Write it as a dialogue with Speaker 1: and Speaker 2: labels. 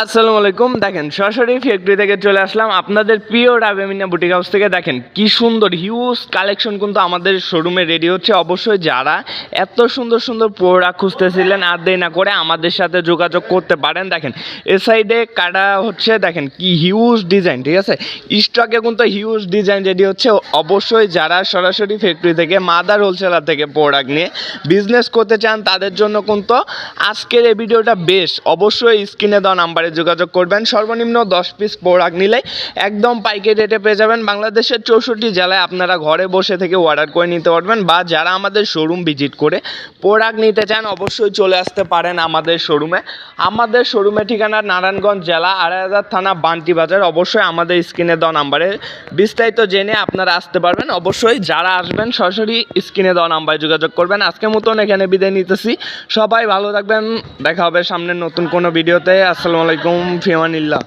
Speaker 1: আসসালামু আলাইকুম। দেখেন সরাসরি ফ্যাক্টরি থেকে চলে আসলাম আপনাদের প্রিয় রাবেমিনা বুটিক হাউস থেকে। দেখেন কি সুন্দর হিউজ কালেকশন কিন্তু আমাদের শোরুমে রেডি হচ্ছে। অবশ্যই যারা এত সুন্দর সুন্দর প্রোডাক্ট খুঁজতেছিলেন আর দেরি না করে আমাদের সাথে যোগাযোগ করতে পারেন। দেখেন এ সাইডে কাটা হচ্ছে, দেখেন কি হিউজ ডিজাইন, ঠিক আছে। স্টকে কিন্তু হিউজ ডিজাইন রেডি হচ্ছে। অবশ্যই যারা সরাসরি ফ্যাক্টরি থেকে মাদার হোলসেলার থেকে প্রোডাক্ট নিয়ে বিজনেস করতে চান তাদের জন্য কিন্তু আজকের এই ভিডিওটা বেশ। অবশ্যই স্ক্রিনে দেওয়া নাম্বারে যোগাযোগ করবেন। সর্বনিম্ন 10 পিস প্রোডাক্ট নিলে একদম পাইকারি রেটে পেয়ে যাবেন। বাংলাদেশের 64 জেলায় আপনারা ঘরে বসে থেকে অর্ডার করে নিতে পারবেন, বা যারা আমাদের শোরুম ভিজিট করে প্রোডাক্ট নিতে চান অবশ্যই চলে আসতে পারেন আমাদের শোরুমে। আমাদের শোরুমের ঠিকানা নারায়ণগঞ্জ জেলা, ২৮০০ থানা, বান্টি বাজার। অবশ্যই আমাদের স্ক্রিনে দেওয়া নাম্বারে বিস্তারিত জেনে আপনারা আসতে পারবেন। অবশ্যই যারা আসবেন সরাসরি স্ক্রিনে দেওয়া নাম্বারে যোগাযোগ করবেন। আজকের মতন এখানে বিদায় নিতেছি। সবাই ভালো থাকবেন, দেখা হবে সামনের নতুন কোনো ভিডিওতে। আসসালামু আলাইকুম, ফি আমানিল্লাহ।